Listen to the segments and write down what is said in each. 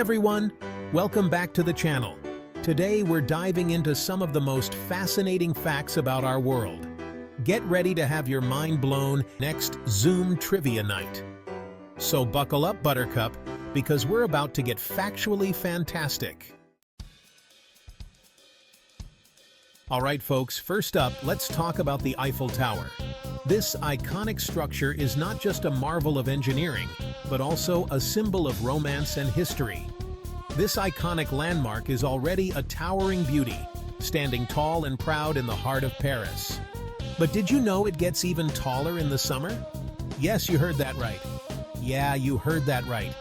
everyone, welcome back to the channel. Today we're diving into some of the most fascinating facts about our world. Get ready to have your mind blown next Zoom Trivia Night. So buckle up, Buttercup, because we're about to get factually fantastic. Alright folks, first up, let's talk about the Eiffel Tower. This iconic structure is not just a marvel of engineering, but also a symbol of romance and history. This iconic landmark is already a towering beauty, standing tall and proud in the heart of Paris. But did you know it gets even taller in the summer? Yes, you heard that right. Yeah, you heard that right.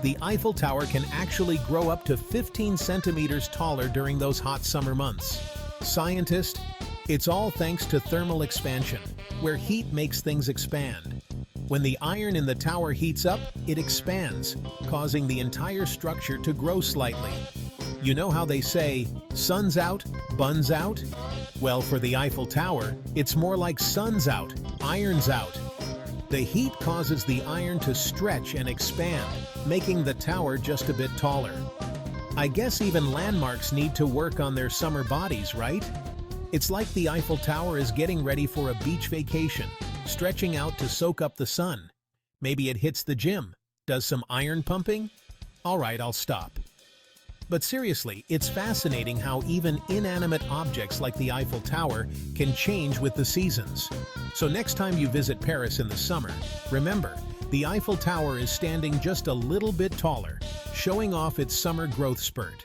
The Eiffel Tower can actually grow up to 15 centimeters taller during those hot summer months. Scientists, it's all thanks to thermal expansion, where heat makes things expand. When the iron in the tower heats up, it expands, causing the entire structure to grow slightly. You know how they say, sun's out, buns out? Well, for the Eiffel Tower, it's more like sun's out, iron's out. The heat causes the iron to stretch and expand, making the tower just a bit taller. I guess even landmarks need to work on their summer bodies, right? It's like the Eiffel Tower is getting ready for a beach vacation, stretching out to soak up the sun. Maybe it hits the gym, does some iron pumping? Alright, I'll stop. But seriously, it's fascinating how even inanimate objects like the Eiffel Tower can change with the seasons. So next time you visit Paris in the summer, remember, the Eiffel Tower is standing just a little bit taller, showing off its summer growth spurt.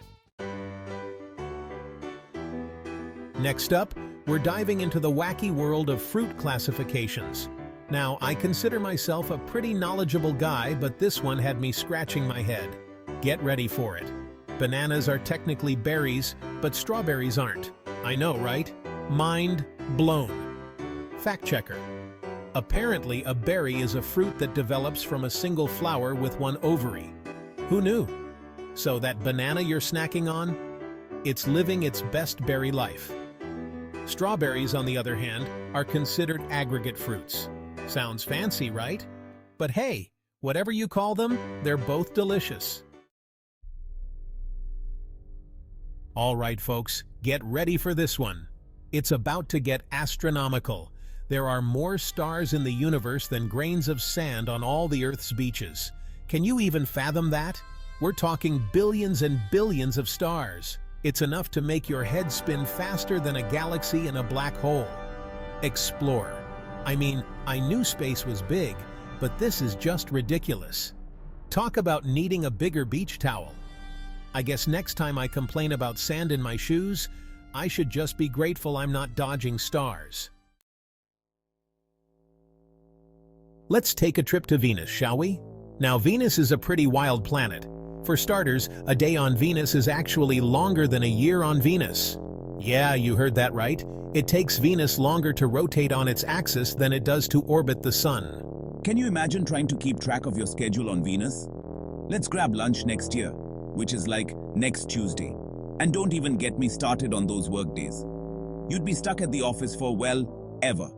Next up, we're diving into the wacky world of fruit classifications. Now, I consider myself a pretty knowledgeable guy, but this one had me scratching my head. Get ready for it. Bananas are technically berries, but strawberries aren't. I know, right? Mind blown. Fact checker. Apparently, a berry is a fruit that develops from a single flower with one ovary. Who knew? So that banana you're snacking on? It's living its best berry life. Strawberries, on the other hand, are considered aggregate fruits. Sounds fancy, right? But hey, whatever you call them, they're both delicious. All right, folks, get ready for this one. It's about to get astronomical. There are more stars in the universe than grains of sand on all the Earth's beaches. Can you even fathom that? We're talking billions and billions of stars. It's enough to make your head spin faster than a galaxy in a black hole. Explore. I mean, I knew space was big, but this is just ridiculous. Talk about needing a bigger beach towel. I guess next time I complain about sand in my shoes, I should just be grateful I'm not dodging stars. Let's take a trip to Venus, shall we? Now, Venus is a pretty wild planet. For starters, a day on Venus is actually longer than a year on Venus. Yeah, you heard that right. It takes Venus longer to rotate on its axis than it does to orbit the Sun. Can you imagine trying to keep track of your schedule on Venus? Let's grab lunch next year, which is like next Tuesday. And don't even get me started on those work days. You'd be stuck at the office for, well, ever.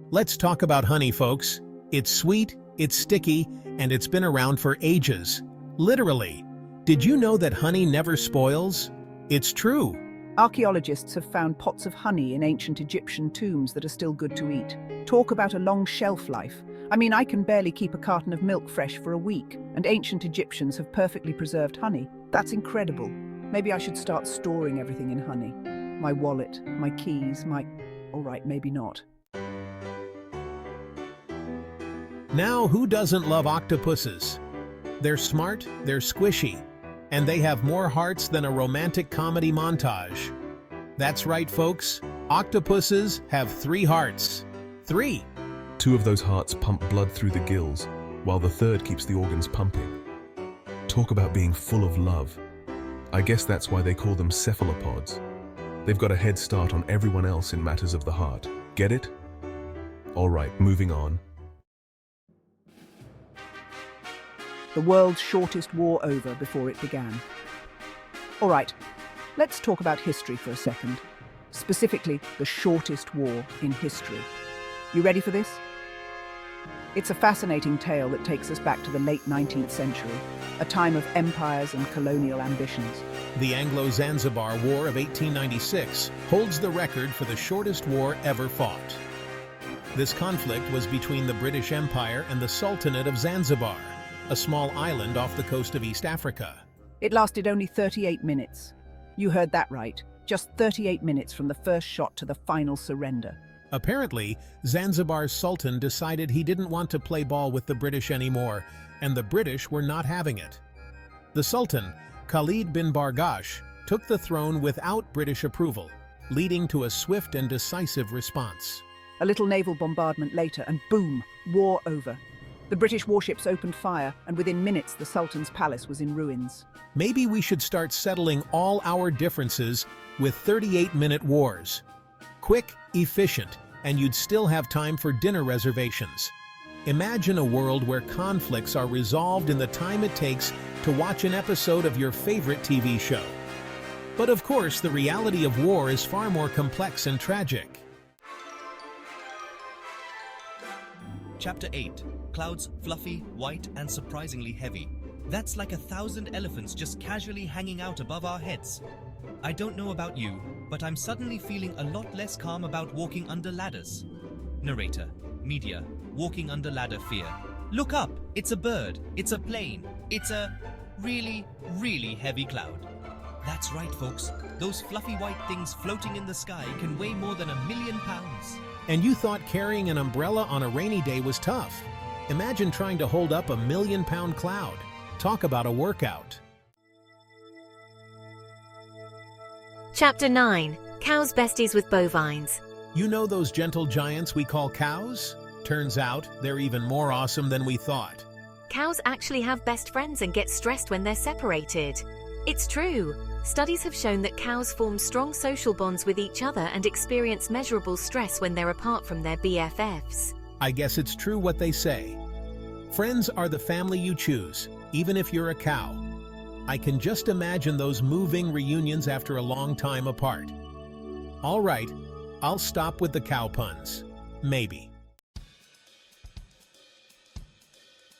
Let's talk about honey, folks. It's sweet, it's sticky, and it's been around for ages. Literally. Did you know that honey never spoils? It's true. Archaeologists have found pots of honey in ancient Egyptian tombs that are still good to eat. Talk about a long shelf life. I mean, I can barely keep a carton of milk fresh for a week, and ancient Egyptians have perfectly preserved honey. That's incredible. Maybe I should start storing everything in honey. My wallet, my keys, All right, maybe not. Now, who doesn't love octopuses? They're smart, they're squishy, and they have more hearts than a romantic comedy montage. That's right, folks. Octopuses have 3 hearts. 3. 2 of those hearts pump blood through the gills, while the third keeps the organs pumping. Talk about being full of love. I guess that's why they call them cephalopods. They've got a head start on everyone else in matters of the heart. Get it? All right, moving on. The world's shortest war over before it began. All right, let's talk about history for a second. Specifically, the shortest war in history. You ready for this? It's a fascinating tale that takes us back to the late 19th century, a time of empires and colonial ambitions. The Anglo-Zanzibar War of 1896 holds the record for the shortest war ever fought. This conflict was between the British Empire and the Sultanate of Zanzibar, a small island off the coast of East Africa. It lasted only 38 minutes. You heard that right, just 38 minutes from the first shot to the final surrender. Apparently, Zanzibar's Sultan decided he didn't want to play ball with the British anymore, and the British were not having it. The Sultan, Khalid bin Bargash, took the throne without British approval, leading to a swift and decisive response. A little naval bombardment later, and boom, war over. The British warships opened fire, and within minutes the Sultan's palace was in ruins. Maybe we should start settling all our differences with 38-minute wars. Quick, efficient, and you'd still have time for dinner reservations. Imagine a world where conflicts are resolved in the time it takes to watch an episode of your favorite TV show. But of course, the reality of war is far more complex and tragic. Chapter 8. Clouds fluffy, white, and surprisingly heavy. That's like 1,000 elephants just casually hanging out above our heads. I don't know about you, but I'm suddenly feeling a lot less calm about walking under ladders. Narrator. Media. Walking under ladder fear. Look up! It's a bird. It's a plane. It's a really, really heavy cloud. That's right, folks. Those fluffy white things floating in the sky can weigh more than 1,000,000 pounds. And you thought carrying an umbrella on a rainy day was tough. Imagine trying to hold up a 1,000,000-pound cloud. Talk about a workout. Chapter 9. Cows besties with bovines. You know those gentle giants we call cows? Turns out they're even more awesome than we thought. Cows actually have best friends and get stressed when they're separated. It's true. Studies have shown that cows form strong social bonds with each other and experience measurable stress when they're apart from their BFFs. I guess it's true what they say. Friends are the family you choose, even if you're a cow. I can just imagine those moving reunions after a long time apart. All right, I'll stop with the cow puns. Maybe.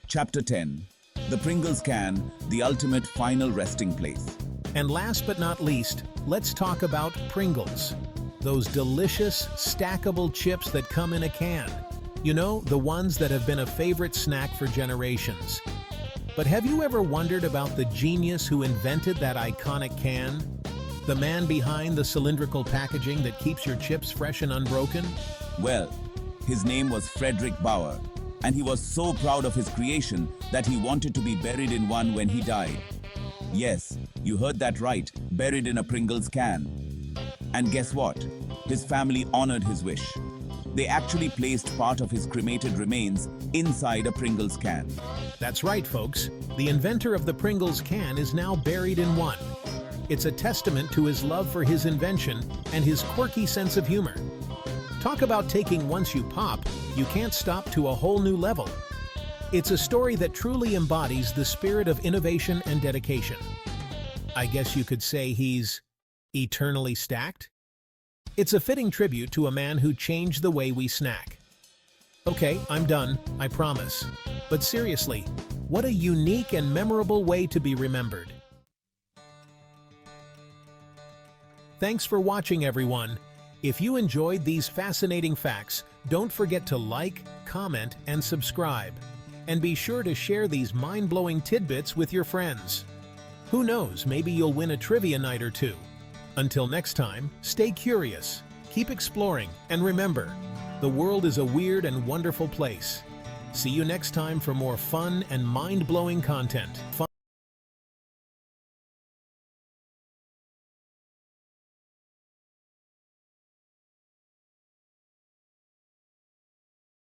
Chapter 10. The Pringles Can, the ultimate final resting place. And last but not least, let's talk about Pringles. Those delicious, stackable chips that come in a can. You know, the ones that have been a favorite snack for generations. But have you ever wondered about the genius who invented that iconic can? The man behind the cylindrical packaging that keeps your chips fresh and unbroken? Well, his name was Frederick Bauer, and he was so proud of his creation that he wanted to be buried in one when he died. Yes, you heard that right, buried in a Pringles can. And guess what? His family honored his wish. They actually placed part of his cremated remains inside a Pringles can. That's right, folks. The inventor of the Pringles can is now buried in one. It's a testament to his love for his invention and his quirky sense of humor. Talk about taking once you pop, you can't stop to a whole new level. It's a story that truly embodies the spirit of innovation and dedication. I guess you could say he's eternally stacked? It's a fitting tribute to a man who changed the way we snack. Okay, I'm done, I promise. But seriously, what a unique and memorable way to be remembered. Thanks for watching, everyone. If you enjoyed these fascinating facts, don't forget to like, comment, and subscribe. And be sure to share these mind-blowing tidbits with your friends. Who knows, maybe you'll win a trivia night or two. Until next time, stay curious, keep exploring, and remember, the world is a weird and wonderful place. See you next time for more fun and mind-blowing content.